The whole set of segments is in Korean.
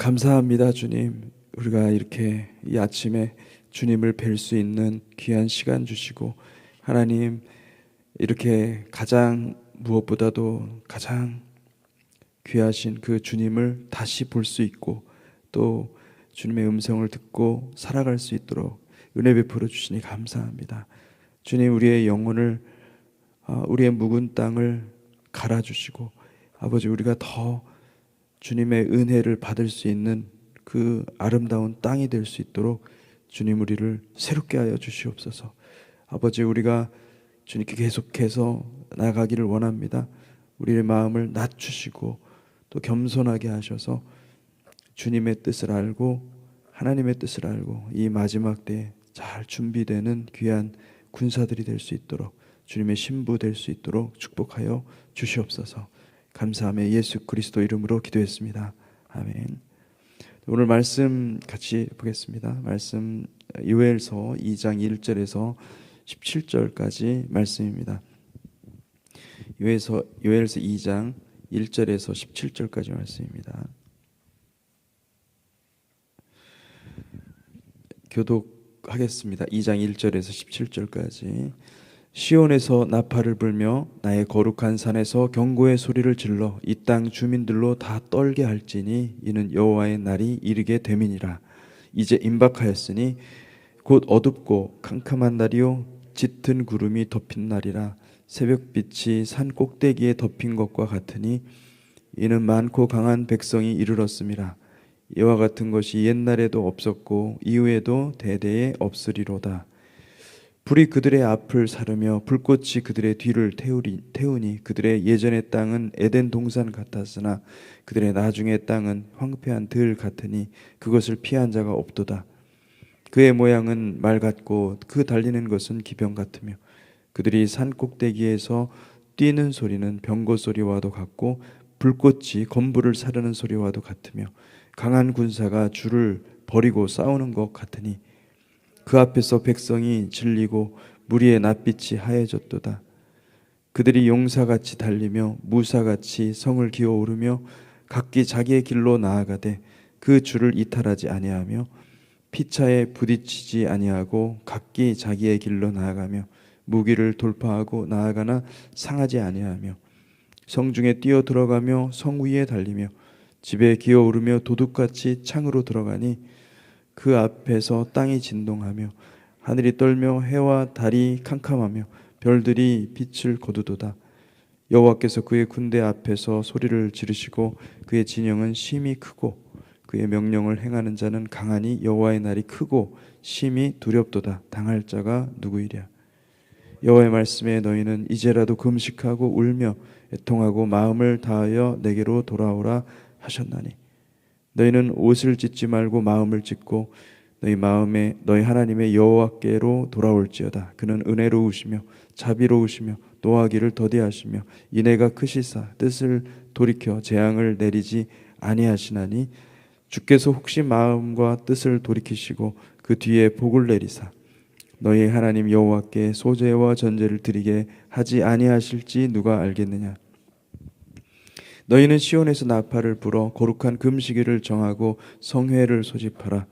감사합니다, 주님. 우리가 이렇게 이 아침에 주님을 뵐 수 있는 귀한 시간 주시고, 하나님, 이렇게 가장 무엇보다도 가장 귀하신 그 주님을 다시 볼 수 있고, 또 주님의 음성을 듣고 살아갈 수 있도록 은혜 베풀어 주시니 감사합니다. 주님, 우리의 영혼을, 우리의 묵은 땅을 갈아주시고, 아버지, 우리가 더 주님의 은혜를 받을 수 있는 그 아름다운 땅이 될 수 있도록 주님, 우리를 새롭게 하여 주시옵소서. 아버지, 우리가 주님께 계속해서 나가기를 원합니다. 우리의 마음을 낮추시고 또 겸손하게 하셔서 주님의 뜻을 알고 하나님의 뜻을 알고 이 마지막 때에 잘 준비되는 귀한 군사들이 될 수 있도록, 주님의 신부 될 수 있도록 축복하여 주시옵소서. 감사하며 예수 그리스도 이름으로 기도했습니다. 아멘. 오늘 말씀 같이 보겠습니다. 말씀 요엘서 2장 1절에서 17절까지 말씀입니다. 요엘서 2장 1절에서 17절까지 말씀입니다. 교독하겠습니다. 2장 1절에서 17절까지. 시온에서 나팔을 불며 나의 거룩한 산에서 경고의 소리를 질러 이 땅 주민들로 다 떨게 할지니 이는 여호와의 날이 이르게 됨이니라. 이제 임박하였으니 곧 어둡고 캄캄한 날이요 짙은 구름이 덮인 날이라. 새벽빛이 산 꼭대기에 덮인 것과 같으니 이는 많고 강한 백성이 이르렀음이라. 이와 같은 것이 옛날에도 없었고 이후에도 대대에 없으리로다. 불이 그들의 앞을 사르며 불꽃이 그들의 뒤를 태우니 그들의 예전의 땅은 에덴 동산 같았으나 그들의 나중의 땅은 황폐한 들 같으니 그것을 피한 자가 없도다. 그의 모양은 말 같고 그 달리는 것은 기병 같으며 그들이 산 꼭대기에서 뛰는 소리는 병거 소리와도 같고 불꽃이 건불을 사르는 소리와도 같으며 강한 군사가 줄을 버리고 싸우는 것 같으니 그 앞에서 백성이 질리고 무리의 낯빛이 하얘졌도다. 그들이 용사같이 달리며 무사같이 성을 기어오르며 각기 자기의 길로 나아가되 그 줄을 이탈하지 아니하며 피차에 부딪히지 아니하고 각기 자기의 길로 나아가며 무기를 돌파하고 나아가나 상하지 아니하며 성중에 뛰어 들어가며 성 위에 달리며 집에 기어오르며 도둑같이 창으로 들어가니 그 앞에서 땅이 진동하며 하늘이 떨며 해와 달이 캄캄하며 별들이 빛을 거두도다. 여호와께서 그의 군대 앞에서 소리를 지르시고 그의 진영은 심히 크고 그의 명령을 행하는 자는 강하니 여호와의 날이 크고 심히 두렵도다. 당할 자가 누구이랴. 여호와의 말씀에 너희는 이제라도 금식하고 울며 애통하고 마음을 다하여 내게로 돌아오라 하셨나니 너희는 옷을 찢지 말고 마음을 찢고 너희 하나님의 여호와께로 돌아올지어다. 그는 은혜로우시며 자비로우시며 노하기를 더디하시며 인애가 크시사 뜻을 돌이켜 재앙을 내리지 아니하시나니 주께서 혹시 마음과 뜻을 돌이키시고 그 뒤에 복을 내리사 너희 하나님 여호와께 소제와 전제를 드리게 하지 아니하실지 누가 알겠느냐. 너희는 시온에서 나팔을 불어 거룩한 금식일을 정하고 성회를 소집하라.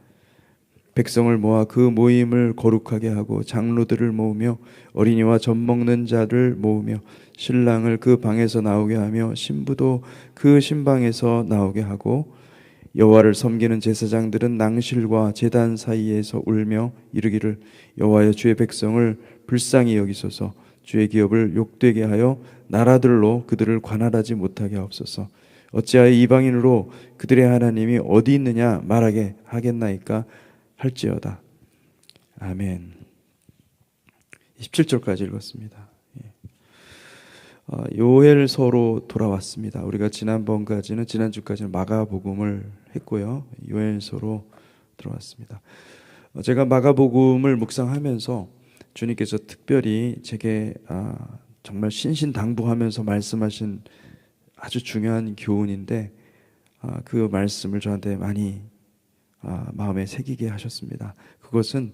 백성을 모아 그 모임을 거룩하게 하고 장로들을 모으며 어린이와 젖 먹는 자를 모으며 신랑을 그 방에서 나오게 하며 신부도 그 신방에서 나오게 하고 여호와를 섬기는 제사장들은 낭실과 제단 사이에서 울며 이르기를 여호와여 주의 백성을 불쌍히 여기소서. 주의 기업을 욕되게 하여 나라들로 그들을 관할하지 못하게 하옵소서. 어찌하여 이방인으로 그들의 하나님이 어디 있느냐 말하게 하겠나이까 할지어다. 아멘. 17절까지 읽었습니다. 요엘서로 돌아왔습니다. 우리가 지난주까지는 마가복음을 했고요. 요엘서로 들어왔습니다. 제가 마가복음을 묵상하면서 주님께서 특별히 제게 정말 신신당부하면서 말씀하신 아주 중요한 교훈인데 그 말씀을 저한테 많이 마음에 새기게 하셨습니다. 그것은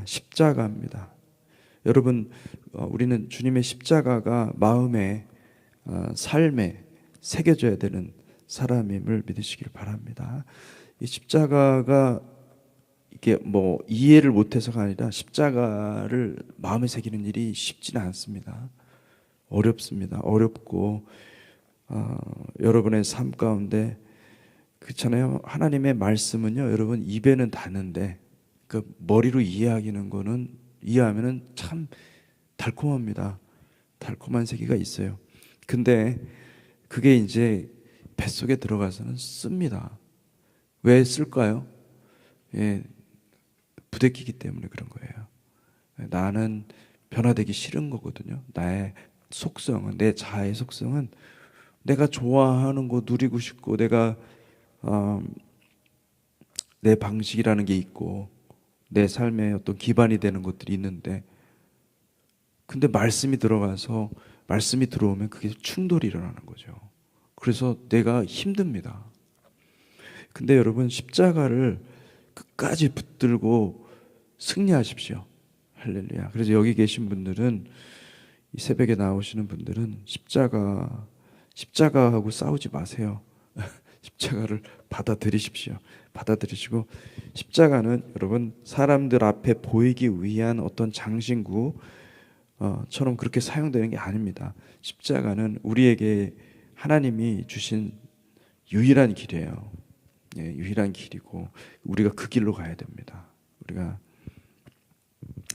십자가입니다. 여러분, 우리는 주님의 십자가가 마음에 삶에 새겨져야 되는 사람임을 믿으시길 바랍니다. 이 십자가가 이게 뭐 이해를 못해서가 아니라 십자가를 마음에 새기는 일이 쉽지는 않습니다. 어렵습니다. 어렵고 여러분의 삶 가운데 그렇잖아요. 하나님의 말씀은요, 여러분 입에는 닿는데 그 머리로 이해하면은 참 달콤합니다. 달콤한 세계가 있어요. 근데 그게 이제 뱃속에 들어가서는 씁니다. 왜 쓸까요? 예, 부대끼기 때문에 그런 거예요. 나는 변화되기 싫은 거거든요. 나의 속성은, 내 자아의 속성은 내가 좋아하는 거 누리고 싶고, 내가 내 방식이라는 게 있고, 내 삶의 어떤 기반이 되는 것들이 있는데, 근데 말씀이 들어오면 그게 충돌이 일어나는 거죠. 그래서 내가 힘듭니다. 근데 여러분, 십자가를 끝까지 붙들고 승리하십시오. 할렐루야. 그래서 여기 계신 분들은, 이 새벽에 나오시는 분들은 십자가하고 싸우지 마세요. 십자가를 받아들이십시오. 받아들이시고, 십자가는 여러분 사람들 앞에 보이기 위한 어떤 장신구처럼 그렇게 사용되는 게 아닙니다. 십자가는 우리에게 하나님이 주신 유일한 길이에요. 예, 유일한 길이고 우리가 그 길로 가야 됩니다. 우리가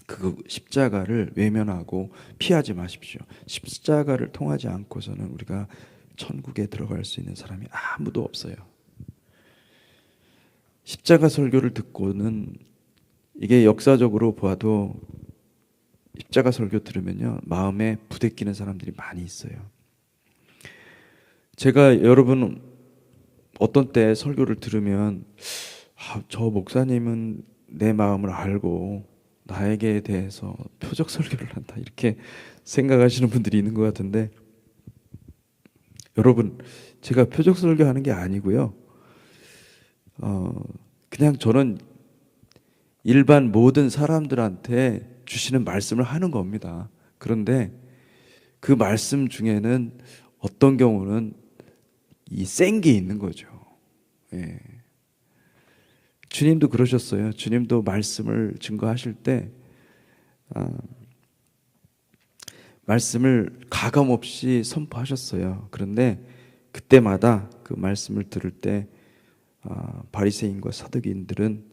그 십자가를 외면하고 피하지 마십시오. 십자가를 통하지 않고서는 우리가 천국에 들어갈 수 있는 사람이 아무도 없어요. 십자가 설교를 듣고는, 이게 역사적으로 봐도 십자가 설교 들으면요, 마음에 부대끼는 사람들이 많이 있어요. 제가 여러분 어떤 때 설교를 들으면 저 목사님은 내 마음을 알고 나에게 대해서 표적 설교를 한다, 이렇게 생각하시는 분들이 있는 것 같은데, 여러분 제가 표적 설교하는 게 아니고요, 그냥 저는 일반 모든 사람들한테 주시는 말씀을 하는 겁니다. 그런데 그 말씀 중에는 어떤 경우는 이 센 게 있는 거죠. 예. 주님도 그러셨어요. 주님도 말씀을 증거하실 때 말씀을 가감 없이 선포하셨어요. 그런데 그때마다 그 말씀을 들을 때 바리새인과 사두개인들은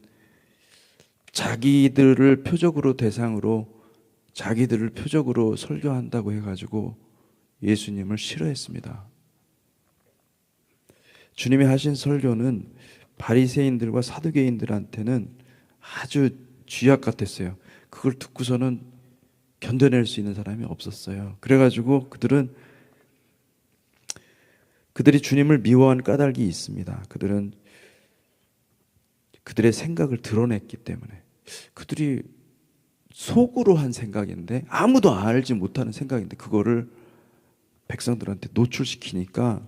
자기들을 표적으로 설교한다고 해가지고 예수님을 싫어했습니다. 주님이 하신 설교는 바리새인들과 사두개인들한테는 아주 쥐약 같았어요. 그걸 듣고서는 견뎌낼 수 있는 사람이 없었어요. 그래가지고 그들이 주님을 미워한 까닭이 있습니다. 그들은 그들의 생각을 드러냈기 때문에, 그들이 속으로 한 생각인데, 아무도 알지 못하는 생각인데 그거를 백성들한테 노출시키니까,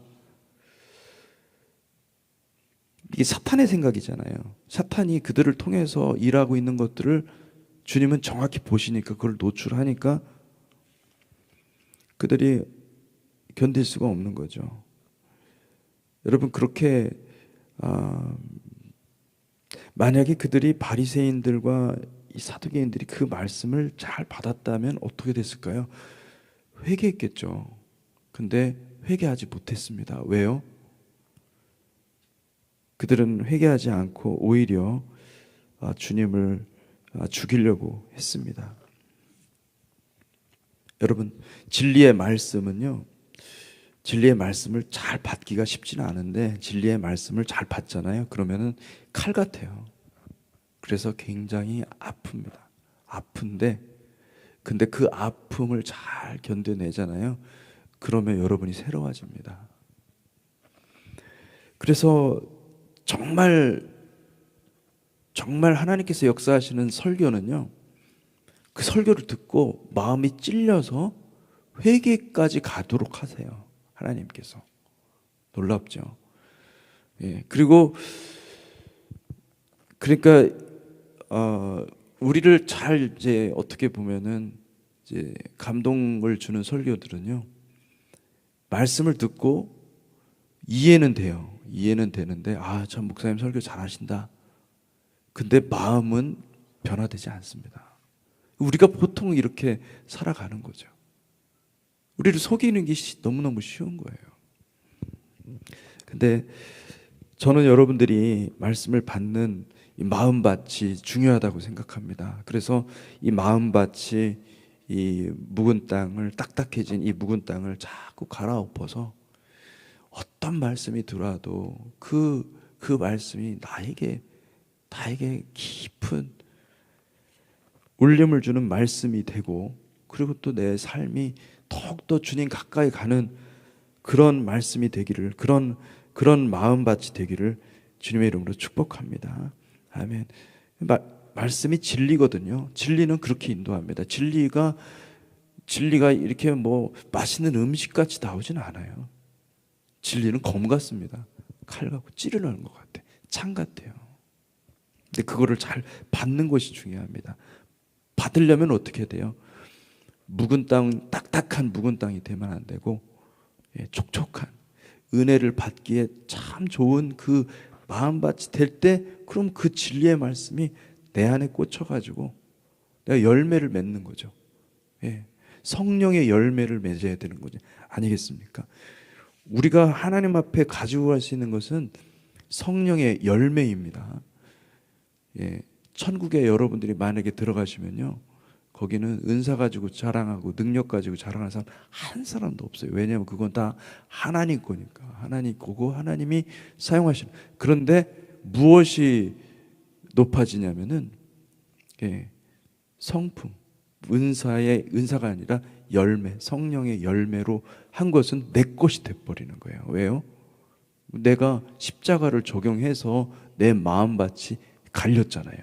이게 사탄의 생각이잖아요. 사탄이 그들을 통해서 일하고 있는 것들을 주님은 정확히 보시니까 그걸 노출하니까 그들이 견딜 수가 없는 거죠. 여러분, 그렇게 만약에 그들이 바리새인들과 이 사두개인들이 그 말씀을 잘 받았다면 어떻게 됐을까요? 회개했겠죠. 근데 회개하지 못했습니다. 왜요? 그들은 회개하지 않고 오히려 주님을 죽이려고 했습니다. 여러분, 진리의 말씀은요, 진리의 말씀을 잘 받기가 쉽지는 않은데 진리의 말씀을 잘 받잖아요. 그러면은 칼 같아요. 그래서 굉장히 아픕니다. 아픈데, 근데 그 아픔을 잘 견뎌내잖아요. 그러면 여러분이 새로워집니다. 그래서 정말 하나님께서 역사하시는 설교는요, 그 설교를 듣고 마음이 찔려서 회개까지 가도록 하세요. 하나님께서. 놀랍죠. 예. 그리고 그러니까 우리를 잘 이제 어떻게 보면은 이제 감동을 주는 설교들은요, 말씀을 듣고 이해는 돼요. 이해는 되는데 참 목사님 설교 잘하신다. 근데 마음은 변화되지 않습니다. 우리가 보통 이렇게 살아가는 거죠. 우리를 속이는 게 너무너무 쉬운 거예요. 근데 저는 여러분들이 말씀을 받는 이 마음밭이 중요하다고 생각합니다. 그래서 이 마음밭이 이 묵은 땅을, 딱딱해진 이 묵은 땅을 자꾸 갈아엎어서 어떤 말씀이 들어와도 그 말씀이 나에게 깊은 울림을 주는 말씀이 되고, 그리고 또 내 삶이 더욱더 주님 가까이 가는 그런 말씀이 되기를, 그런 마음밭이 되기를 주님의 이름으로 축복합니다. 아멘. 말씀이 진리거든요. 진리는 그렇게 인도합니다. 진리가 이렇게 뭐 맛있는 음식같이 나오진 않아요. 진리는 검 같습니다. 칼 같고 찌르는 것 같아. 창 같아요. 근데 그거를 잘 받는 것이 중요합니다. 받으려면 어떻게 돼요? 묵은 땅, 딱딱한 묵은 땅이 되면 안 되고, 촉촉한 은혜를 받기에 참 좋은 그 마음밭이 될 때, 그럼 그 진리의 말씀이 내 안에 꽂혀가지고 내가 열매를 맺는 거죠. 성령의 열매를 맺어야 되는 거죠. 아니겠습니까? 우리가 하나님 앞에 가지고 갈 수 있는 것은 성령의 열매입니다. 천국에 여러분들이 만약에 들어가시면요, 거기는 은사 가지고 자랑하고 능력 가지고 자랑하는 사람 한 사람도 없어요. 왜냐하면 그건 다 하나님 거니까. 하나님 거고 하나님이 사용하시는. 그런데 무엇이 높아지냐면은 성품, 은사가 아니라 열매, 성령의 열매로 한 것은 내 것이 돼버리는 거예요. 왜요? 내가 십자가를 적용해서 내 마음밭이 갈렸잖아요.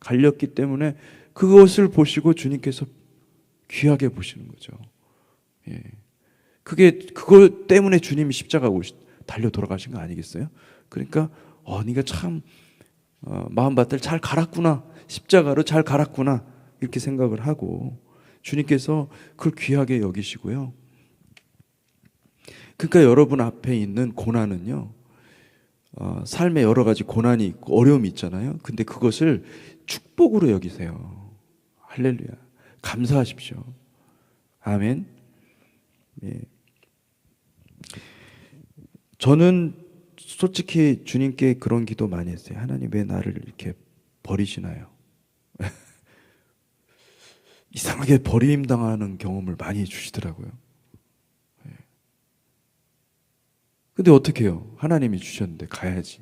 갈렸기 때문에 그것을 보시고 주님께서 귀하게 보시는 거죠. 그거 때문에 주님이 십자가 달려 돌아가신 거 아니겠어요? 그러니까 네가 참 마음밭을 잘 갈았구나, 십자가로 잘 갈았구나, 이렇게 생각을 하고 주님께서 그걸 귀하게 여기시고요. 그러니까 여러분 앞에 있는 고난은요, 삶에 여러 가지 고난이 있고 어려움이 있잖아요. 근데 그것을 축복으로 여기세요. 할렐루야. 감사하십시오. 아멘. 저는 솔직히 주님께 그런 기도 많이 했어요. 하나님, 왜 나를 이렇게 버리시나요? 이상하게 버림당하는 경험을 많이 해주시더라고요. 근데 어떻게 해요? 하나님이 주셨는데 가야지.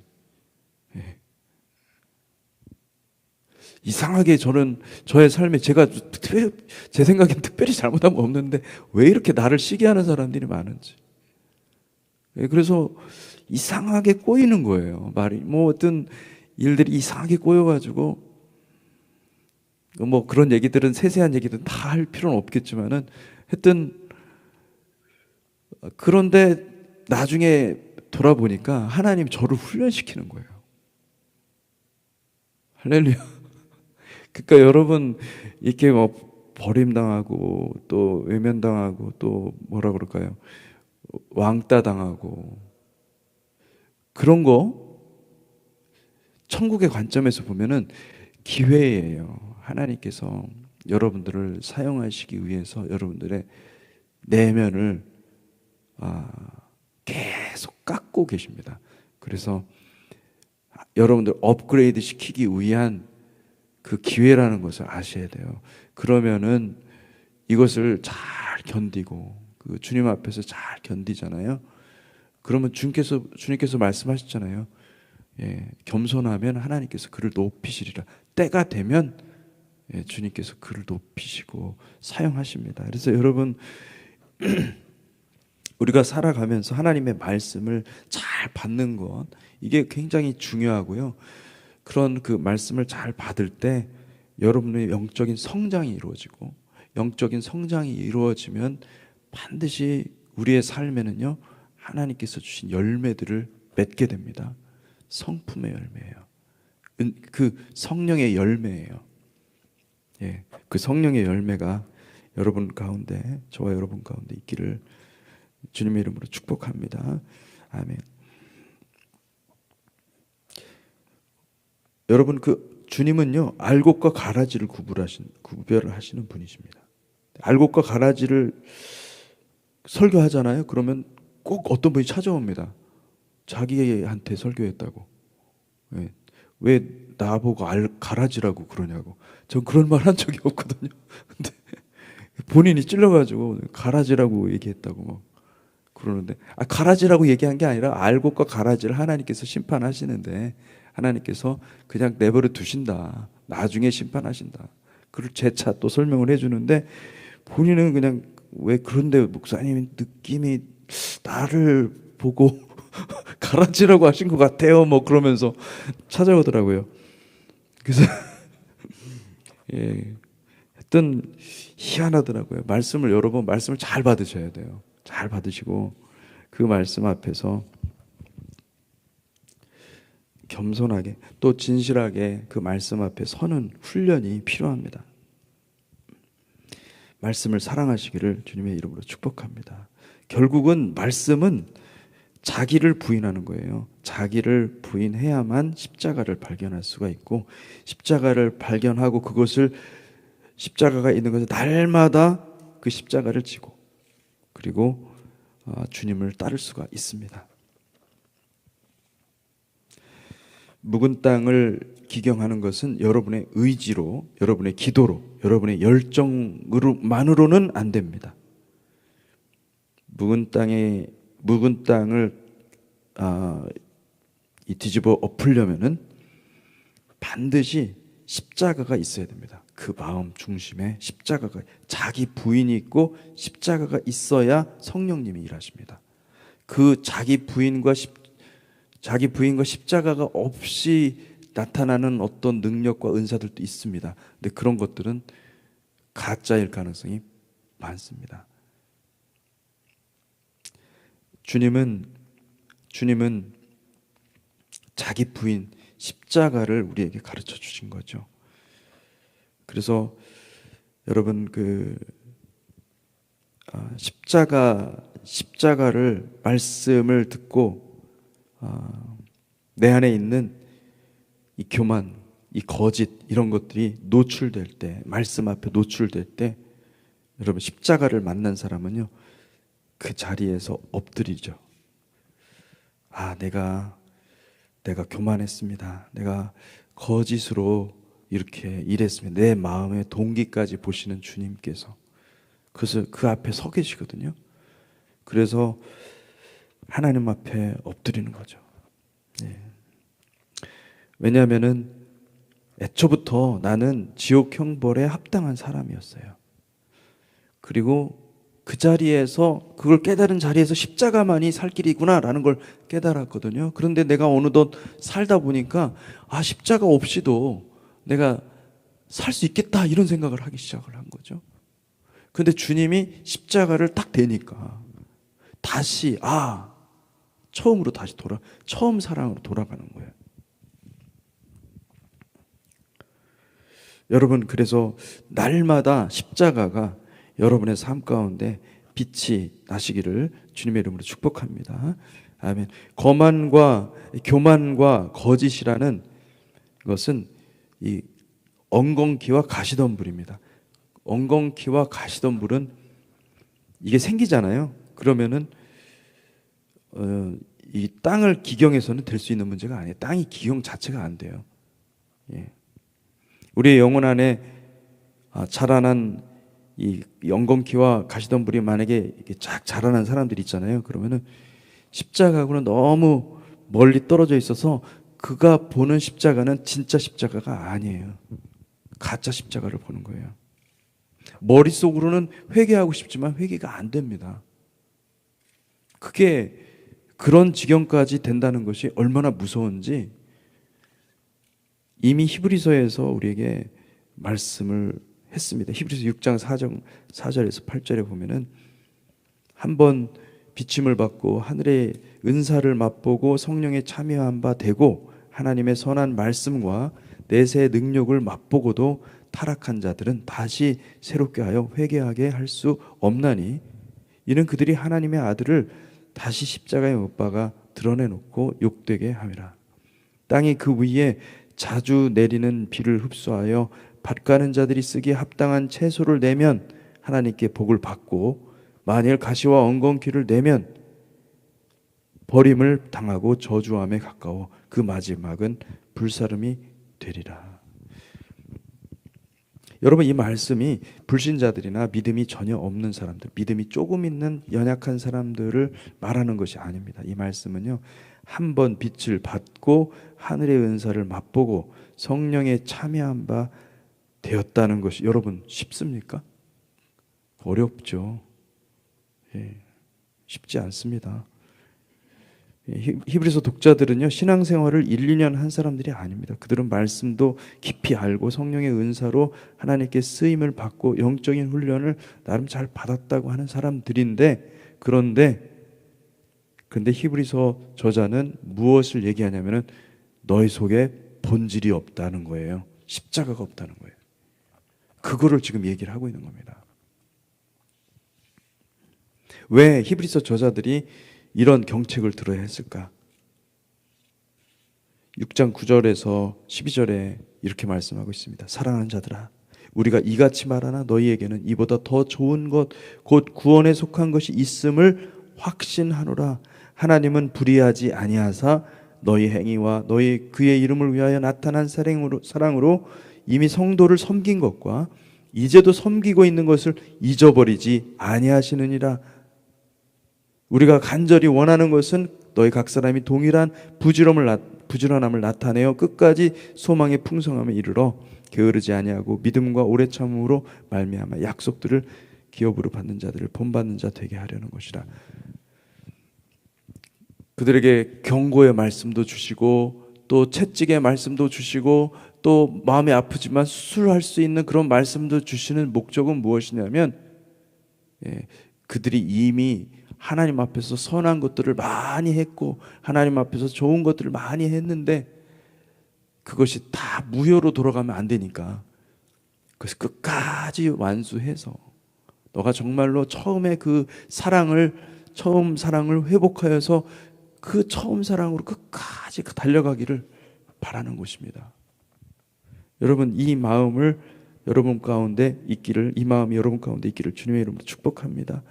이상하게 저는 저의 삶에 제 생각엔 특별히 잘못한 거 없는데 왜 이렇게 나를 시기 하는 사람들이 많은지. 그래서 이상하게 꼬이는 거예요. 말이 뭐 어떤 일들이 이상하게 꼬여가지고, 뭐 그런 얘기들은, 세세한 얘기들은 다 할 필요는 없겠지만은 하여튼, 그런데 나중에 돌아보니까 하나님 저를 훈련시키는 거예요. 할렐루야. 그러니까 여러분, 이렇게 뭐 버림당하고 또 외면당하고 또 뭐라 그럴까요? 왕따 당하고 그런 거 천국의 관점에서 보면은 기회예요. 하나님께서 여러분들을 사용하시기 위해서 여러분들의 내면을 계속 깎고 계십니다. 그래서 여러분들 업그레이드 시키기 위한 그 기회라는 것을 아셔야 돼요. 그러면은 이것을 잘 견디고 그 주님 앞에서 잘 견디잖아요. 그러면 주님께서 말씀하셨잖아요. 겸손하면 하나님께서 그를 높이시리라. 때가 되면 주님께서 그를 높이시고 사용하십니다. 그래서 여러분, 우리가 살아가면서 하나님의 말씀을 잘 받는 것, 이게 굉장히 중요하고요. 그런 그 말씀을 잘 받을 때 여러분의 영적인 성장이 이루어지고, 영적인 성장이 이루어지면 반드시 우리의 삶에는요, 하나님께서 주신 열매들을 맺게 됩니다. 성품의 열매예요. 그 성령의 열매예요. 그 성령의 열매가 여러분 가운데, 저와 여러분 가운데 있기를 주님의 이름으로 축복합니다. 아멘. 여러분 그 주님은요 알곡과 가라지를 구별을 하시는 분이십니다. 알곡과 가라지를 설교하잖아요. 그러면 꼭 어떤 분이 찾아옵니다. 자기한테 설교했다고. 왜, 왜 나보고 가라지라고 그러냐고. 전 그런 말 한 적이 없거든요. 근데 본인이 찔러가지고 가라지라고 얘기했다고 막 그러는데, 가라지라고 얘기한 게 아니라 알곡과 가라지를 하나님께서 심판하시는데 하나님께서 그냥 내버려 두신다. 나중에 심판하신다. 그걸 재차 또 설명을 해주는데 본인은 그냥 왜 그런데 목사님 느낌이 나를 보고 가라지라고 하신 것 같아요. 뭐 그러면서 찾아오더라고요. 그래서 예, 하여튼 희한하더라고요. 말씀을 여러 번 말씀을 잘 받으셔야 돼요. 잘 받으시고 그 말씀 앞에서 겸손하게 또 진실하게 그 말씀 앞에 서는 훈련이 필요합니다. 말씀을 사랑하시기를 주님의 이름으로 축복합니다. 결국은 말씀은 자기를 부인하는 거예요. 자기를 부인해야만 십자가를 발견할 수가 있고, 십자가를 발견하고 그것을 십자가가 있는 것을 날마다 그 십자가를 지고 그리고 주님을 따를 수가 있습니다. 묵은 땅을 기경하는 것은 여러분의 의지로, 여러분의 기도로, 여러분의 열정으로만으로는 안 됩니다. 묵은 땅을 뒤집어 엎으려면은 반드시 십자가가 있어야 됩니다. 그 마음 중심에 십자가가, 자기 부인이 있고 십자가가 있어야 성령님이 일하십니다. 그 자기 부인과 십자가가 없이 나타나는 어떤 능력과 은사들도 있습니다. 근데 그런 것들은 가짜일 가능성이 많습니다. 주님은 자기 부인 십자가를 우리에게 가르쳐 주신 거죠. 그래서 여러분 십자가를 말씀을 듣고 내 안에 있는 이 교만, 이 거짓 이런 것들이 노출될 때, 말씀 앞에 노출될 때 여러분 십자가를 만난 사람은요 그 자리에서 엎드리죠. 내가 교만했습니다. 내가 거짓으로 이렇게 일했습니다. 내 마음의 동기까지 보시는 주님께서 그래서 그 앞에 서 계시거든요. 그래서 하나님 앞에 엎드리는 거죠. 예. 왜냐하면은 애초부터 나는 지옥 형벌에 합당한 사람이었어요. 그리고 그 자리에서, 그걸 깨달은 자리에서 십자가만이 살 길이구나라는 걸 깨달았거든요. 그런데 내가 어느덧 살다 보니까 십자가 없이도 내가 살 수 있겠다 이런 생각을 하기 시작을 한 거죠. 그런데 주님이 십자가를 딱 대니까 다시 처음으로 다시 처음 사랑으로 돌아가는 거예요. 여러분, 그래서 날마다 십자가가 여러분의 삶 가운데 빛이 나시기를 주님의 이름으로 축복합니다. 아멘. 교만과 거짓이라는 것은 이 엉겅퀴와 가시덤불입니다. 엉겅퀴와 가시덤불은 이게 생기잖아요. 그러면은 이 땅을 기경해서는 될 수 있는 문제가 아니에요. 땅이 기경 자체가 안 돼요. 예. 우리의 영혼 안에 자라난 이 엉겅퀴와 가시덤불이 만약에 이렇게 쫙 자라난 사람들이 있잖아요. 그러면은 십자가하고는 너무 멀리 떨어져 있어서 그가 보는 십자가는 진짜 십자가가 아니에요. 가짜 십자가를 보는 거예요. 머릿속으로는 회개하고 싶지만 회개가 안 됩니다. 그게 그런 지경까지 된다는 것이 얼마나 무서운지 이미 히브리서에서 우리에게 말씀을 했습니다. 히브리서 6장 4절에서 8절에 보면은 한번 비침을 받고 하늘의 은사를 맛보고 성령에 참여한 바 되고 하나님의 선한 말씀과 내세의 능력을 맛보고도 타락한 자들은 다시 새롭게 하여 회개하게 할 수 없나니 이는 그들이 하나님의 아들을 다시 십자가에 못 박아 드러내놓고 욕되게 함이라. 땅이 그 위에 자주 내리는 비를 흡수하여 밭 가는 자들이 쓰기에 합당한 채소를 내면 하나님께 복을 받고, 만일 가시와 엉겅퀴를 내면 버림을 당하고 저주함에 가까워 그 마지막은 불사름이 되리라. 여러분, 이 말씀이 불신자들이나 믿음이 전혀 없는 사람들, 믿음이 조금 있는 연약한 사람들을 말하는 것이 아닙니다. 이 말씀은요, 한번 빛을 받고 하늘의 은사를 맛보고 성령에 참여한 바 되었다는 것이, 여러분 쉽습니까? 어렵죠. 쉽지 않습니다. 히브리서 독자들은요, 신앙생활을 1, 2년 한 사람들이 아닙니다. 그들은 말씀도 깊이 알고 성령의 은사로 하나님께 쓰임을 받고 영적인 훈련을 나름 잘 받았다고 하는 사람들인데, 그런데 히브리서 저자는 무엇을 얘기하냐면은 너희 속에 본질이 없다는 거예요. 십자가가 없다는 거예요. 그거를 지금 얘기를 하고 있는 겁니다. 왜 히브리서 저자들이 이런 경책을 들어야 했을까? 6장 9절에서 12절에 이렇게 말씀하고 있습니다. 사랑하는 자들아, 우리가 이같이 말하나 너희에게는 이보다 더 좋은 것, 곧 구원에 속한 것이 있음을 확신하노라. 하나님은 불의하지 아니하사 너희 행위와 너희 그의 이름을 위하여 나타난 사랑으로 이미 성도를 섬긴 것과 이제도 섬기고 있는 것을 잊어버리지 아니하시느니라. 우리가 간절히 원하는 것은 너희 각 사람이 동일한 부지런함을 나타내어 끝까지 소망의 풍성함에 이르러 게으르지 아니하고 믿음과 오래 참음으로 말미암아 약속들을 기업으로 받는 자들을 본받는 자 되게 하려는 것이라. 그들에게 경고의 말씀도 주시고 또 채찍의 말씀도 주시고 또 마음이 아프지만 수술할 수 있는 그런 말씀도 주시는 목적은 무엇이냐면, 그들이 이미 하나님 앞에서 선한 것들을 많이 했고 하나님 앞에서 좋은 것들을 많이 했는데 그것이 다 무효로 돌아가면 안 되니까, 그래서 끝까지 완수해서 너가 정말로 처음에 처음 사랑을 회복하여서 그 처음 사랑으로 끝까지 달려가기를 바라는 것입니다. 여러분, 이 마음이 여러분 가운데 있기를 주님의 이름으로 축복합니다.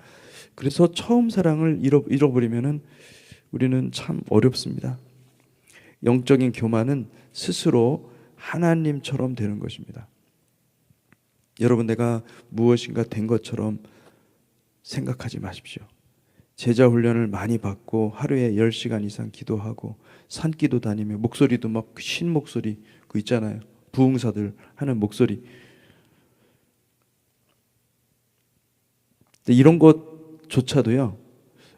그래서 처음 사랑을 잃어버리면은 우리는 참 어렵습니다. 영적인 교만은 스스로 하나님처럼 되는 것입니다. 여러분, 내가 무엇인가 된 것처럼 생각하지 마십시오. 제자 훈련을 많이 받고 하루에 10시간 이상 기도하고 산기도 다니며 목소리도 막 신 목소리 그 있잖아요. 부흥사들 하는 목소리. 이런 것조차도요,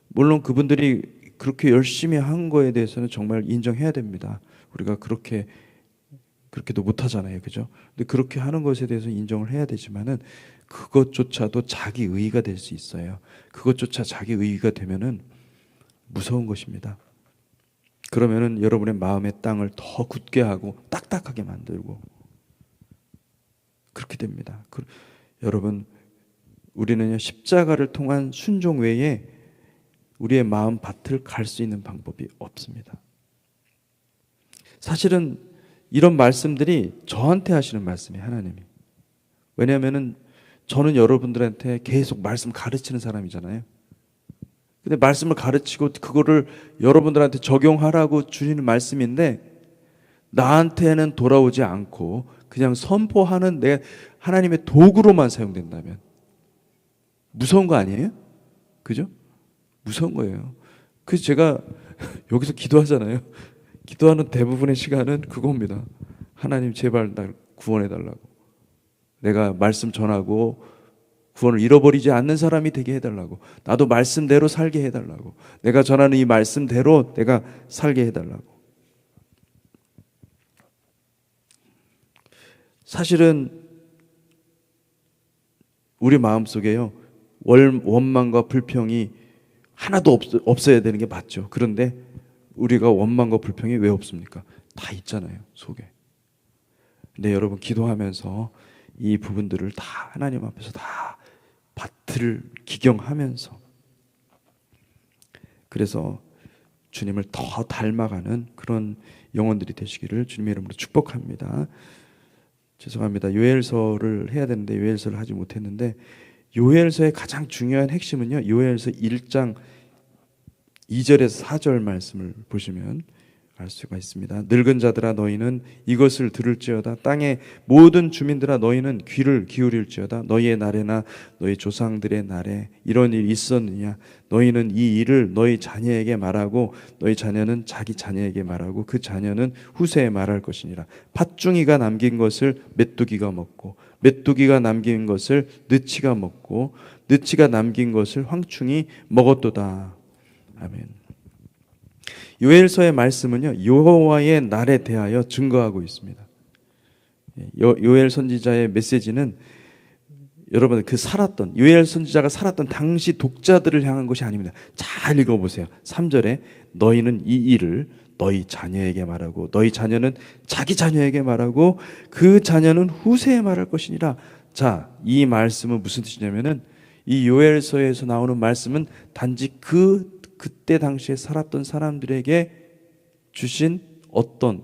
물론 그분들이 그렇게 열심히 한 거에 대해서는 정말 인정해야 됩니다. 우리가 그렇게도 못하잖아요, 그죠? 근데 그렇게 하는 것에 대해서 인정을 해야 되지만은 그것조차도 자기 의의가 될 수 있어요. 그것조차 자기 의의가 되면은 무서운 것입니다. 그러면은 여러분의 마음의 땅을 더 굳게 하고 딱딱하게 만들고 그렇게 됩니다. 여러분, 우리는요, 십자가를 통한 순종 외에 우리의 마음 밭을 갈 수 있는 방법이 없습니다. 사실은 이런 말씀들이 저한테 하시는 말씀이에요, 하나님이. 왜냐하면은 저는 여러분들한테 계속 말씀 가르치는 사람이잖아요. 근데 말씀을 가르치고 그거를 여러분들한테 적용하라고 주시는 말씀인데 나한테는 돌아오지 않고 그냥 선포하는 내 하나님의 도구로만 사용된다면 무서운 거 아니에요? 그죠? 무서운 거예요. 그래서 제가 여기서 기도하잖아요. 기도하는 대부분의 시간은 그겁니다. 하나님 제발 날 구원해달라고. 내가 말씀 전하고 구원을 잃어버리지 않는 사람이 되게 해달라고. 나도 말씀대로 살게 해달라고. 내가 전하는 이 말씀대로 내가 살게 해달라고. 사실은 우리 마음속에요, 원망과 불평이 하나도 없어야 되는 게 맞죠. 그런데 우리가 원망과 불평이 왜 없습니까? 다 있잖아요, 속에. 근데 여러분, 기도하면서 이 부분들을 다 하나님 앞에서 다 밭을 기경하면서, 그래서 주님을 더 닮아가는 그런 영혼들이 되시기를 주님의 이름으로 축복합니다. 죄송합니다. 요엘서를 해야 되는데 요엘서를 하지 못했는데, 요엘서의 가장 중요한 핵심은요, 요엘서 1장 2절에서 4절 말씀을 보시면 알 수가 있습니다. 늙은 자들아 너희는 이것을 들을지어다. 땅의 모든 주민들아 너희는 귀를 기울일지어다. 너희의 날에나 너희 조상들의 날에 이런 일이 있었느냐. 너희는 이 일을 너희 자녀에게 말하고 너희 자녀는 자기 자녀에게 말하고 그 자녀는 후세에 말할 것이니라. 팥중이가 남긴 것을 메뚜기가 먹고 메뚜기가 남긴 것을 느치가 먹고 느치가 남긴 것을 황충이 먹었도다. 아멘. 요엘서의 말씀은요, 여호와의 날에 대하여 증거하고 있습니다. 요엘 선지자의 메시지는 여러분 그 살았던 요엘 선지자가 살았던 당시 독자들을 향한 것이 아닙니다. 잘 읽어보세요. 3절에 너희는 이 일을 너희 자녀에게 말하고 너희 자녀는 자기 자녀에게 말하고 그 자녀는 후세에 말할 것이니라. 자, 이 말씀은 무슨 뜻이냐면은 이 요엘서에서 나오는 말씀은 단지 그때 당시에 살았던 사람들에게 주신 어떤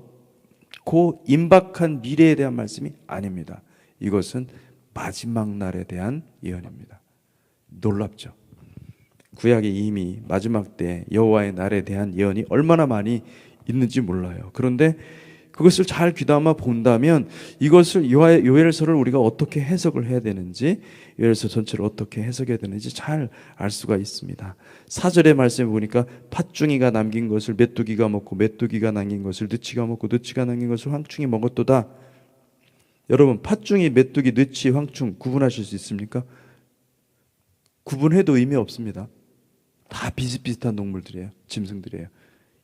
임박한 미래에 대한 말씀이 아닙니다. 이것은 마지막 날에 대한 예언입니다. 놀랍죠? 구약에 이미 마지막 때 여호와의 날에 대한 예언이 얼마나 많이 있는지 몰라요. 그런데 그것을 잘 귀담아 본다면 이것을 요엘서를 우리가 어떻게 해석을 해야 되는지, 요엘서 전체를 어떻게 해석해야 되는지 잘 알 수가 있습니다. 4절의 말씀에 보니까 팥중이가 남긴 것을 메뚜기가 먹고 메뚜기가 남긴 것을 느치가 먹고 느치가 남긴 것을 황충이 먹었도다. 여러분, 팥중이, 메뚜기, 느치, 황충 구분하실 수 있습니까? 구분해도 의미 없습니다. 다 비슷비슷한 동물들이에요. 짐승들이에요.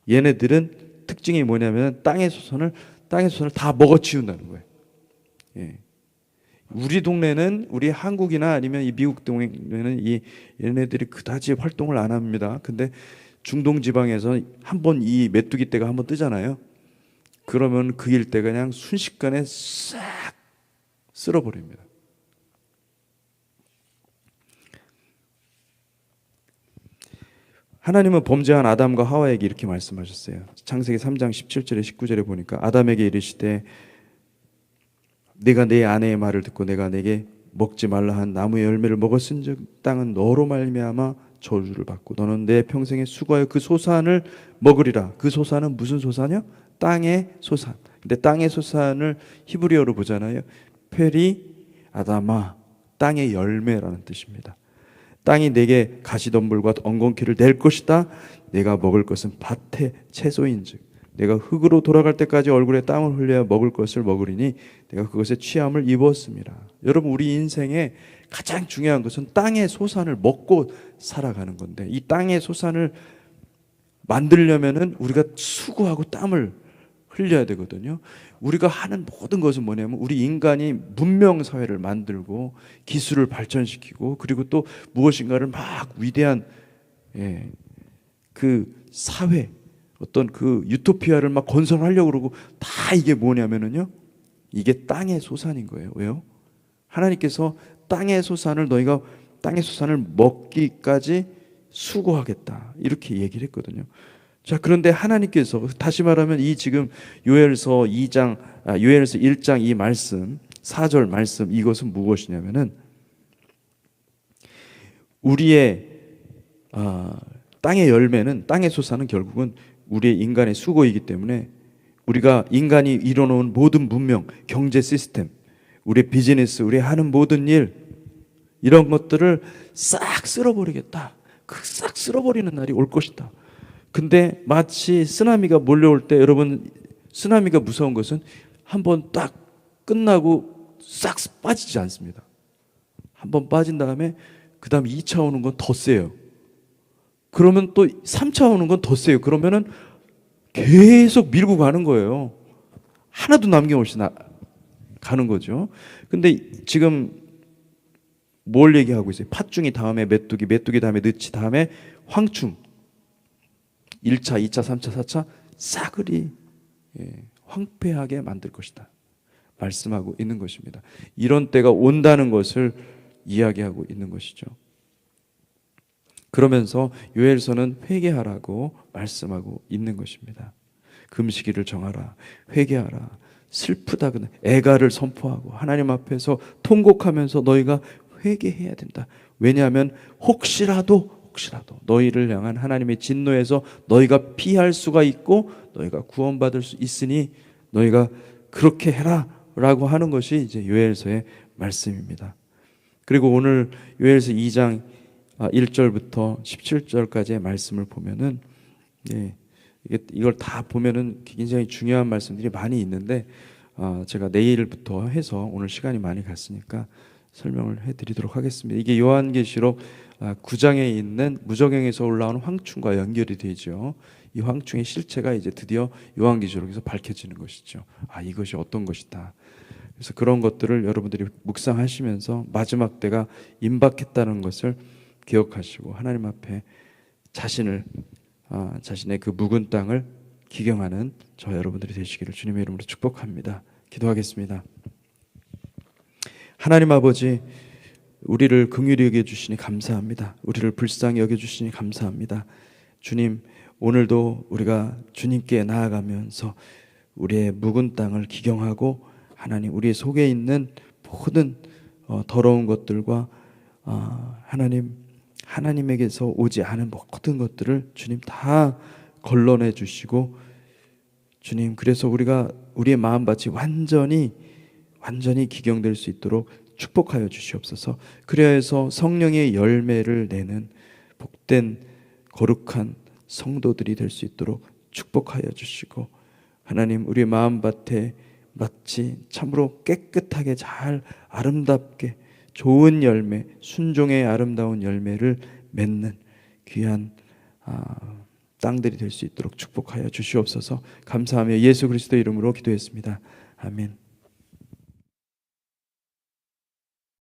얘네들은 특징이 뭐냐면 땅의 소선을 다 먹어치운다는 거예요. 예. 우리 동네는, 우리 한국이나 아니면 이 미국 동네는 얘네들이 그다지 활동을 안 합니다. 근데 중동 지방에서 한번 이 메뚜기 떼가 한번 뜨잖아요. 그러면 그 일대가 그냥 순식간에 싹 쓸어버립니다. 하나님은 범죄한 아담과 하와에게 이렇게 말씀하셨어요. 창세기 3장 17절에 19절에 보니까 아담에게 이르시되 네가 내 아내의 말을 듣고 내가 내게 먹지 말라 한 나무의 열매를 먹었은즉 땅은 너로 말미암아 저주를 받고 너는 내 평생에 수고하여 그 소산을 먹으리라. 그 소산은 무슨 소산이요? 땅의 소산. 근데 땅의 소산을 히브리어로 보잖아요. 페리 아다마, 땅의 열매라는 뜻입니다. 땅이 내게 가시덤불과 엉겅퀴를 낼 것이다. 내가 먹을 것은 밭의 채소인즉 내가 흙으로 돌아갈 때까지 얼굴에 땀을 흘려야 먹을 것을 먹으리니 내가 그것에 취함을 입었습니다. 여러분, 우리 인생에 가장 중요한 것은 땅의 소산을 먹고 살아가는 건데, 이 땅의 소산을 만들려면은 우리가 수고하고 땀을 흘려야 되거든요. 우리가 하는 모든 것은 뭐냐면 우리 인간이 문명 사회를 만들고 기술을 발전시키고 그리고 또 무엇인가를 막 위대한 그 사회, 어떤 그 유토피아를 막 건설하려고 그러고, 다 이게 뭐냐면은요, 이게 땅의 소산인 거예요. 왜요? 하나님께서 땅의 소산을 너희가 땅의 소산을 먹기까지 수고하겠다, 이렇게 얘기를 했거든요. 자, 그런데 하나님께서 다시 말하면 이 지금 요엘서 1장 이 말씀 4절 말씀, 이것은 무엇이냐면은 우리의 땅의 열매는, 땅의 소산은 결국은 우리의 인간의 수고이기 때문에 우리가 인간이 이뤄놓은 모든 문명, 경제 시스템, 우리의 비즈니스, 우리 하는 모든 일, 이런 것들을 싹 쓸어버리겠다. 싹 쓸어버리는 날이 올 것이다. 근데 마치 쓰나미가 몰려올 때, 여러분, 쓰나미가 무서운 것은 한번 딱 끝나고 싹 빠지지 않습니다. 한번 빠진 다음에 그 다음 2차 오는 건 더 세요. 그러면 또 3차 오는 건 더 세요. 그러면은 계속 밀고 가는 거예요. 하나도 남김없이 가는 거죠. 근데 지금 뭘 얘기하고 있어요? 팥중이 다음에 메뚜기, 메뚜기 다음에 느치, 다음에 황충. 1차, 2차, 3차, 4차 싸그리 황폐하게 만들 것이다 말씀하고 있는 것입니다. 이런 때가 온다는 것을 이야기하고 있는 것이죠. 그러면서 요엘서는 회개하라고 말씀하고 있는 것입니다. 금식일을 정하라. 회개하라. 슬프다. 애가를 선포하고 하나님 앞에서 통곡하면서 너희가 회개해야 된다. 왜냐하면 혹시라도 너희를 향한 하나님의 진노에서 너희가 피할 수가 있고 너희가 구원받을 수 있으니 너희가 그렇게 해라 라고 하는 것이 이제 요엘서의 말씀입니다. 그리고 오늘 요엘서 2장 1절부터 17절까지의 말씀을 보면은 이걸 다 보면은 굉장히 중요한 말씀들이 많이 있는데 제가 내일부터 해서 오늘 시간이 많이 갔으니까 설명을 해드리도록 하겠습니다. 이게 요한계시록 9장에 있는 무저갱에서 올라오는 황충과 연결이 되죠. 이 황충의 실체가 이제 드디어 요한계시록에서 밝혀지는 것이죠. 이것이 어떤 것이다. 그래서 그런 것들을 여러분들이 묵상하시면서 마지막 때가 임박했다는 것을 기억하시고 하나님 앞에 자신의 그 묵은 땅을 기경하는 저 여러분들이 되시기를 주님의 이름으로 축복합니다. 기도하겠습니다. 하나님 아버지, 우리를 긍휼히 여겨주시니 감사합니다. 우리를 불쌍히 여겨주시니 감사합니다. 주님, 오늘도 우리가 주님께 나아가면서 우리의 묵은 땅을 기경하고 하나님, 우리 속에 있는 모든 더러운 것들과 하나님에게서 오지 않은 모든 것들을 주님 다 걸러내 주시고, 주님, 그래서 우리가 우리의 마음밭이 완전히 기경될 수 있도록 축복하여 주시옵소서. 그래야 해서 성령의 열매를 내는 복된 거룩한 성도들이 될 수 있도록 축복하여 주시고, 하나님, 우리의 마음밭에 마치 참으로 깨끗하게 잘 아름답게 좋은 열매, 순종의 아름다운 열매를 맺는 귀한 땅들이 될 수 있도록 축복하여 주시옵소서. 감사하며 예수 그리스도 이름으로 기도했습니다. 아멘.